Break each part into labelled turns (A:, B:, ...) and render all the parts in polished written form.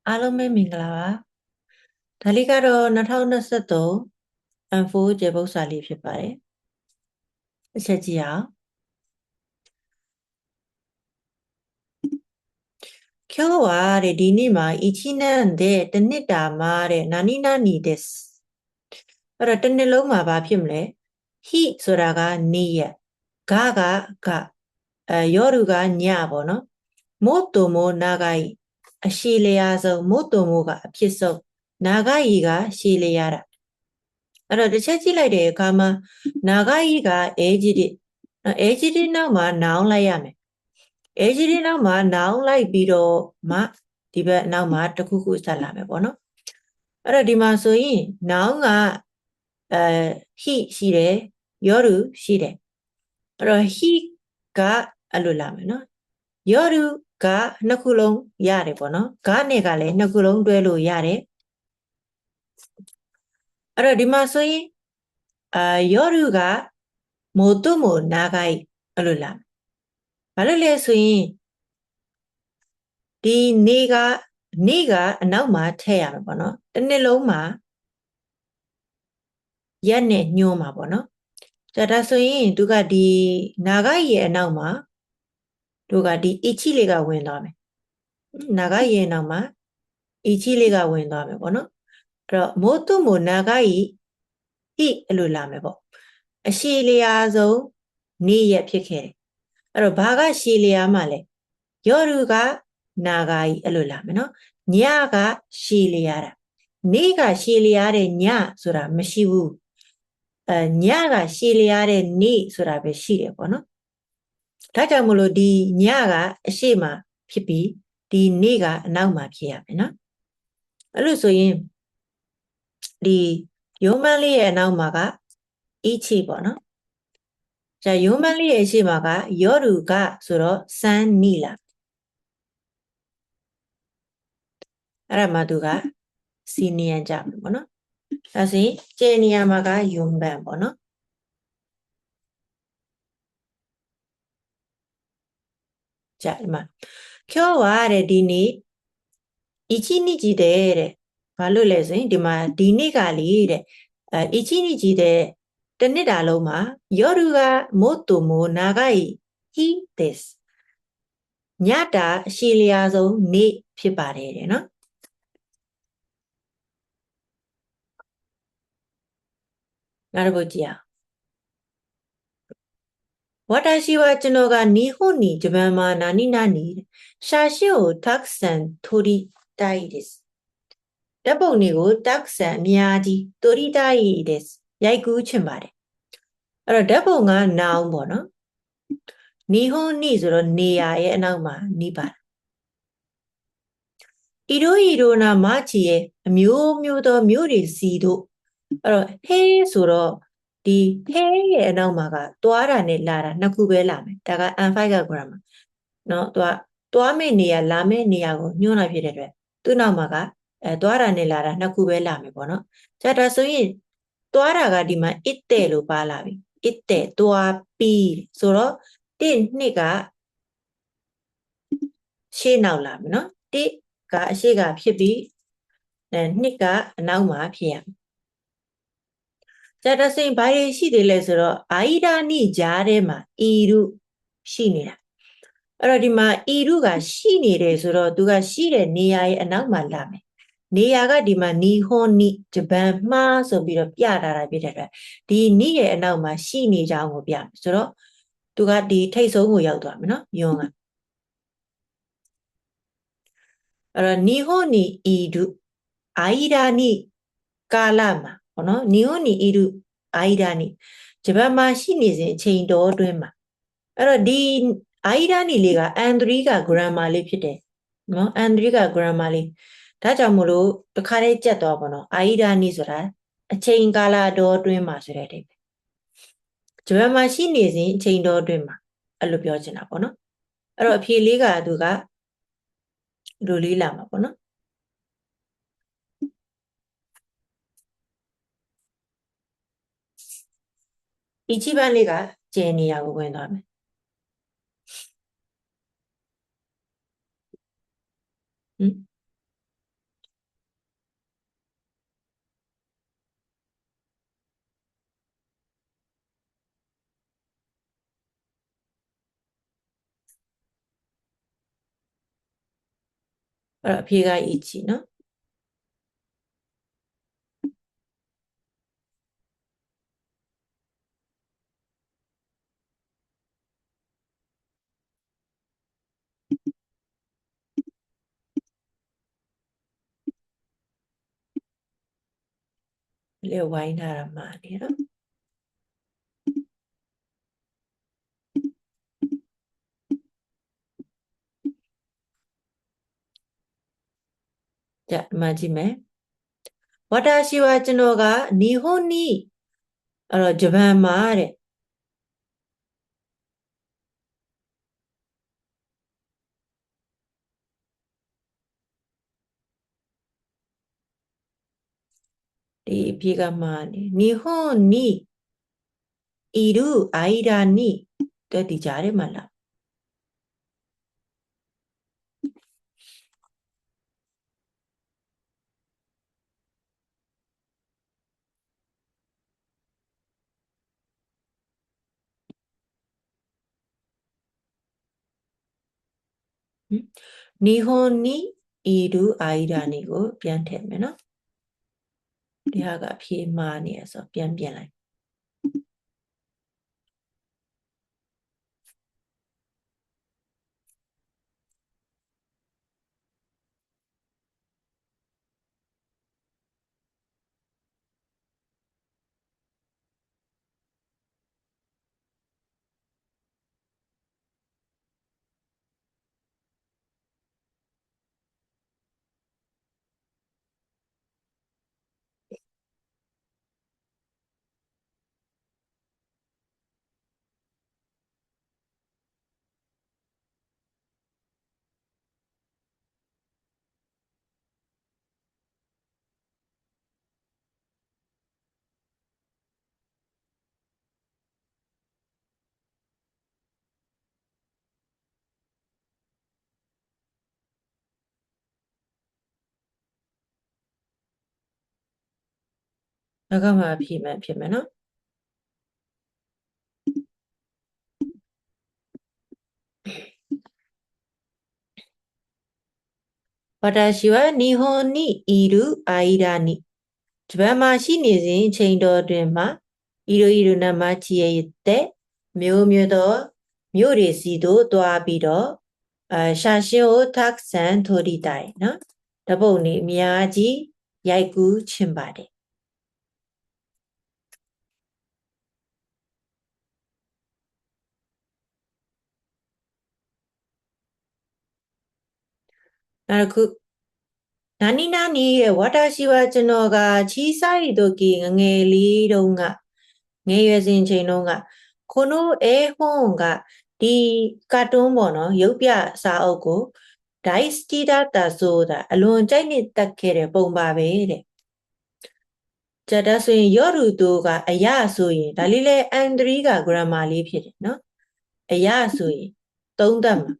A: အားလုံးပဲမင်္ဂလာပါဒါလေးကတော့2023 M4 ကျေပု္ပ္ပစာလေးဖြစ်ပါတယ်အချက်ကြည့်အောင်今日はဒီနေ့မှာ1年でတစ်နှစ်တာမှာ何々ですအဲ့တော့တစ်နှစ်လုံးမှာဘာဖြစ်မလဲဟိဆိုတာကနေ့ရက်ဂက夜ကညပေါ့နော်မို့တုံမို့နာဂိုင်အရှိလျာဆုံးမို့တုံမို့ကအဖြစ်ဆုံးနာဂိုင်ကရှည်လျာတာအဲ့တော့တစ်ချက်ကြည့်လိုက်တဲ့အခါမှာနာဂိုင်ကအေဂျီဒီနောက်မှာနောင်လိုက်ရမယ်အေဂျီဒီနောက်မှာနောင်လိုက်ပြီးတော့မှဒီဘက်နောက်မှာတစ်ခုခုဆက်လာမယ်ပေါ့နော်အဲ့တော့ဒီမှာဆိုရင်နောင်ကဟိရှိတယ်ယောရုရှိတယ်အဲ့တော့ဟိကအဲ့လိုလာမယ်နော်ယောရုကနှစ်ခုလုံးရတယ်ပေါ့နော်ဂနဲ့ကလည်းနှစ်ခုလုံးတွဲလို့ရတယ်အဲ့တော့ဒီမှာဆိုရင်ယောရုကမို့တုမို့နာဂိုင်အဲ့လိုလာဘာလို့လဲဆိုရင်ဒီနေ့ကအနောက်မှာထည့်ရမှာပေါ့နော်တစ်နှစ်လုံးမှာရက်နဲ့ညွှန်းမှာပေါ့နော်ဒါဆိုရင်သူကဒီနာဂရဲ့အနောက်မှာသူကဒီအချိလေးကဝင်သွားမယ်နာဂရဲ့အနောက်မှာအချိလေးကဝင်သွားမယ်ပေါ့နော်အဲ့တော့မို့တုမို့နာဂဟိအဲ့လိုလာမယ်ပေါ့အရှိလျာဆုံးနေ့ရက်ဖြစ်ခဲ့တယ်အဲ့တော့ဘာကရှည်လျာမှလဲယောရုကနာဂဟိအဲ့လိုလာမယ်နော်ညကရှည်လျာတာနေ့ကရှည်လျာတဲ့ညဆိုတာမရှိဘူးညကရှည်လျာတဲ့နေ့ဆိုတာပဲရှိတယ်ပေါ့နော်ဒါကြောင့်မလို့ဒီညကအရှိမဖြစ်ပြီးဒီနေ့ကအနောက်မှာဖြစ်ရမယ်နော်အဲ့လိုဆိုရင်ဒီယုံမန်းလေးရဲ့အနောက်မှာကအချိပေါ့နော်じゃယုံမန်းလေးရဲ့အရှိမကယောရုကဆိုတော့စန်းနီလာအဲ့ဒါမှသူကစီနီယန်ကြမယ်ပေါ့နော်ဒါဆိုရင်ကျေနီယာမှာကယုံပန်ပေါ့နော်じゃဒီမှာ今日はတဲ့ဒီနေ့1日တဲ့ဘာလို့လဲဆိုရင်ဒီမှာဒီနေ့ကလေတဲ့1日တဲ့တစ်နှစ်တာလုံးမှာယောရုကမို့တုမို့နာဂိုင်ဟိですညတာအရှိလျာဆုံးနေ့ဖြစ်ပါတယ်တဲ့နော်နောက်တစ်ပုဒ်ကြည့်အောင်私はကျွန်တော်က日本にဂျပန်မှာ何々写真をたくさん撮りたいですဓာတ်ပုံတွေကိုたくさんအများကြီး撮りたいですရိုက်ကူးချင်ပါတယ်အဲ့တော့ဓာတ်ပုံကနောင်ပေါ့နော်日本にဆိုတော့နေရာရဲ့အနောက်မှာနိပါဤတို့နာမချီရဲ့အမျိုးမျိုးသောမြို့တွေစီတို့အဲ့တော့ဟေးဆိုတော့ဒီဟေးရဲ့အနောက်မှာကသွားတာနဲ့လာတာနှစ်ခုပဲလာမယ်ဒါက N5 က grammar เนาะသူကသွားမယ့်နေရာလာမယ့်နေရာကိုညွှန်းတာဖြစ်တဲ့အတွက်သူ့နောက်မှာကသွားတာနဲ့လာတာနှစ်ခုပဲလာမယ်ပေါ့နော်ဒါဆိုရင်သွားတာကဒီမှာ it တဲ့လို့ပါလာပြီ it တဲ့သွားပြီးဆိုတော့1 2ကရှေ့နောက်လာမယ်နော်1ကအရှိကဖြစ်ပြီး2ကအနောက်မှာဖြစ်ရမယ်ဒါဆိုရင်ဘာတွေရှိသေးလဲဆိုတော့အာဣဒာနိကြားထဲမှာဤရုရှိနေတာအဲ့တော့ဒီမှာဤရုကရှိနေတယ်ဆိုတော့သူကရှိတဲ့နေရာရဲ့အနောက်မှာလာမယ်နေရာကဒီမှာနီဟွန်နိဂျပန်မှာဆိုပြီးတော့ပြထားတာဖြစ်တဲ့အတွက်ဒီနိရဲ့အနောက်မှာရှိနေကြအောင်ကိုပြမယ်ဆိုတော့သူကဒီထိတ်ဆုံးကိုရောက်သွားမယ်နော်ယွန်းကအဲ့တော့နီဟွန်နိဤရုအာဣဒာနိကာလမှာပေါ့နော်နီဟွန်နိဤရုအာဣဒာနိဂျပန်မှာရှိနေစဉ်အချိန်တော်အတွင်းမှာအဲ့တော့ဒီအာဣဒာနိလေးက N3 က grammar လေးဖြစ်တယ်နော် N3 က grammar လေးဒါကြောင့်မလို့တခါတည်းကြက်သွားပါတော့အာဣဒာနိဆိုတာအချိန်ကာလတော်အတွင်းမှာဆိုတဲ့အဓိပ္ပာယ်ဂျပန်မှာရှိနေစဉ်အချိန်တော်အတွင်းမှာအဲ့လိုပြောချင်တာပေါ့နော်အဲ့တော့အဖြေလေးကသူကလိုလေးလာမှာပေါ့နော်一番လေးကကျယ်နေရာကိုဝင်သွားမယ် အဲ့တော့အဖြေက ichi နော်လေဝိုင်းထားတာမှာနေနော်じゃあကြည့်မယ်私はကျွန်တော်က日本にအဲ့တော့ဂျပန်မှာတဲ့ဒီအဖြေကမှာနေ日本にいる間にတဲ့ဒီကြားထဲမှာလား日本にいる間にကိုပြန်ထည့်မယ်နော်ဒီဟာကအဖြေမှားနေရဆိုပြန်ပြင်လိုက်နောက်ကမှအဖြေမှန်ဖြစ်မယ်နော်私は日本にいる間にဂျပန်မှာရှိနေစဉ်အချိန်တော်တွင်မှာいろいろな町へ行ってမျိုးမျိုးသောမြို့တွေစီသို့သွားပြီးတော့写真をたくさん撮りたいနော်ဓပုတ်နေအများကြီးရိုက်ကူးချင်ပါတယ်နောက်တစ်ခုနာနီနာနီရဲ့ဝါတာရှိဝါကျွန်တော်ကချီဆိုင်တို့ကငငယ်လေးတုန်းကငယ်ရွယ်စဉ်ချိန်တုန်းကခုနိုအဲဟွန်ကဒီကာတွန်းပေါ့နော်ရုပ်ပြစာအုပ်ကိုဒိုက်စတီဒါတာဆိုတာအလွန်ကြိုက်နှစ်တက်ခဲ့တဲ့ပုံပါပဲတဲ့ကြဒါဆိုရင်ရော့ရူတို့ကအရာဆိုရင်ဒါလေးလဲအန်ဒရီက grammar လေးဖြစ်တယ်နော်အရာဆိုရင်သုံးသပ်မှာ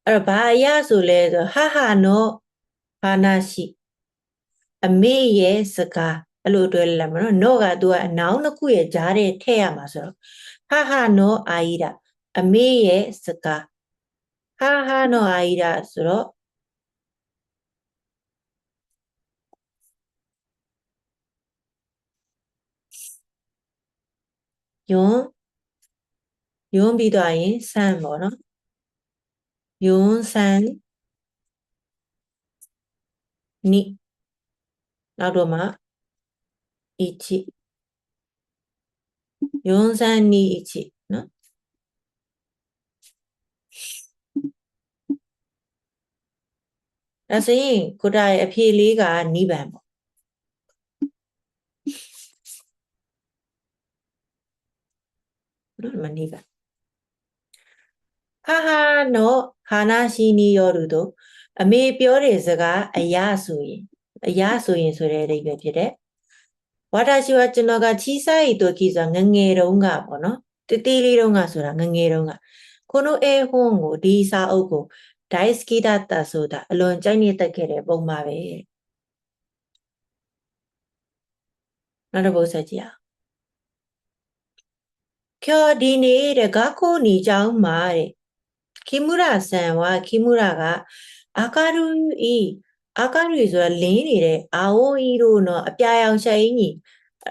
A: အဲ့တော့ဘာအရာဆိုလဲဆိုဟာဟာနောဟာနာရှိအမေရဲ့စကားအဲ့လိုတွဲလိုက်မှာနော်နော့ကသူကအနောင်တစ်ခုရဲ့ကြားထဲထည့်ရမှာဆိုတော့ဟာဟာနောအာယိဒအမေရဲ့စကားဟာဟာနောအာယိဒဆိုတော့ယွန်းပြီးသွားရင်ဆန်းပေါ့နော်ယွန်းဆန်းနိနောက်တော့မှイチယွန်းဆန်းနိイチနော်ဒါဆိုရင်ကိုတာရဲ့အဖြေလေးကနိဗ္ဗာန်ပေါ့နော်မနိဗ္ဗာန်ဟာဟာနောဟာနာရှိနီရောတို့တို့အမေပြောတဲ့စကားအရာဆိုရင်ဆိုတဲ့အဓိပ္ပာယ်ဖြစ်တဲ့ဝါတာရှိဝကျွန်တော်ကချီဆိုင်တို့ကြီးဆိုငငယ်တုန်းကပေါ့နော်တတိလေးတုန်းကဆိုတာငငယ်တုန်းကခုနိုအဲဟွန်းကိုဒီစာအုပ်ကိုဒိုက်စကီဒါတာဆိုတာအလွန်ကြိုက်နေတတ်ခဲ့တဲ့ပုံပါပဲနောက်တစ်ပုဒ်ဆက်ကြည့်အောင်今日ဒီနေ့တဲ့学校にကျောင်းမှာတဲ့ခိမူရာဆန်ဝါခိမူရာက အာကာရုဤအာကာရုဆိုတာလင်းနေတဲ့အာဝိုးဤတို့နော်အပြာရောင်ရှာအင်းကြီး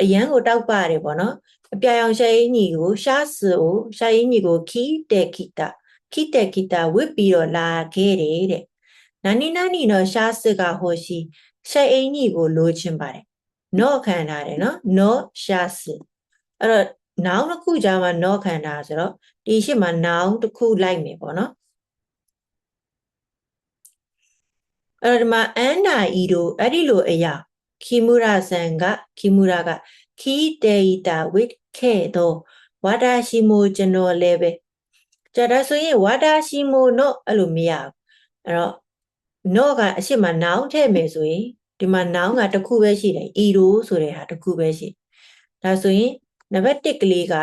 A: အရန်ကိုတောက်ပါတယ်ပေါ့နော်အပြာရောင်ရှာအင်းကြီးကိုရှားစကိုရှာအင်းကြီးကိုခီတေခိတာဝစ်ပြီးတော့လာခဲ့တယ်တဲ့နာနီနော်ရှားစကဟောရှိရှာအင်းကြီးကိုလိုချင်ပါတယ်နော့ခံထားတယ်နော်နော့ရှားစအဲ့တော့နောင်တစ်ခုကြာမှနော့ခံထားဆိုတော့ဒီရှိမှနောင်တစ်ခုလိုက်မယ်ပေါ့နော်အဲ့တော့ဒီမှာအန်နာဤတို့အဲ့ဒီလိုအရာခီမူရာကခီတေဤတာဝိခဲတော့ဝါဒရှိမိုကျွန်တော်လည်းပဲကြဒါဆိုရင်ဝါဒရှိမိုတော့အဲ့လိုမရဘူးအဲ့တော့နော့ကအရှိမနောင်ထည့်မယ်ဆိုရင်ဒီမှာနောင်ကတစ်ခုပဲရှိတယ်ဤတို့ဆိုတဲ့ဟာတစ်ခုပဲရှိဒါဆိုရင်နံပါတ်1ကလေးက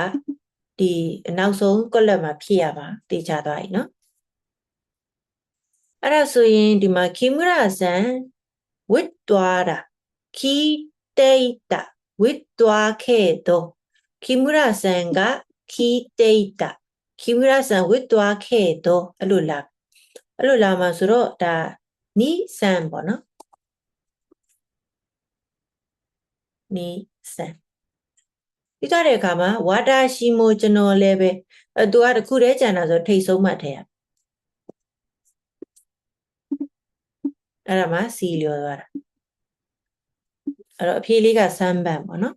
A: ဒီအနောက်ဆုံးကွက်လက်မှာဖြည့်ရပါတေချာသွားပြီနော်အဲ့ဒါဆိုရင်ဒီမှာခီမူရာဆန်ဝစ်သွားတာခီတေးတာဝစ်သွားခဲ့တော့ခီမူရာဆန်ကခီတေးတာခီမူရာဆန်ဝစ်သွားခဲ့တော့အဲ့လိုလာမှာဆိုတော့ဒါနီဆန်ပေါ့နော်နီဆန်ပြီးကြတဲ့အခါမှာဝါတာရှိမိုကျွန်တော်လည်းပဲသူကတခုတည်းကြံတာဆိုထိတ်ဆုံးမှတ်ထဲရအဲ့ဒါမှစီလျော်သွားတာအဲ့တော့အဖြေလေးကစမ်းပန်ပေါ့နော်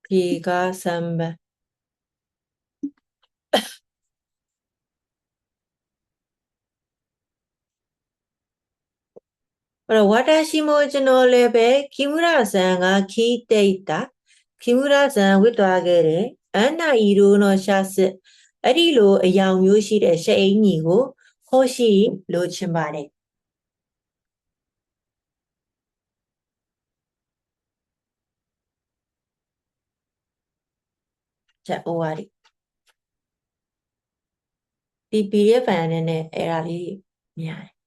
A: ဖြေကစမ်းပန်အဲ့တော့ဝါတာရှိမိုကျွန်တော်လည်းပဲခီမူရာဆန်ကခီတိတ်တာခီမူရာဆန်ဝစ်သွားခဲ့တယ်အန်နာဤတို့နော်ရှာစစ်အဲ့ဒီလိုအယောင်မျိုးရှိတဲ့ရှအိန်ကြီးကိုဟောရှိလိုချင်ပါတယ်ချက်ဩဝါဒီဒီ PDF ဖိုင်နဲ့အဲ့ဒါလေးမြင်ရတယ်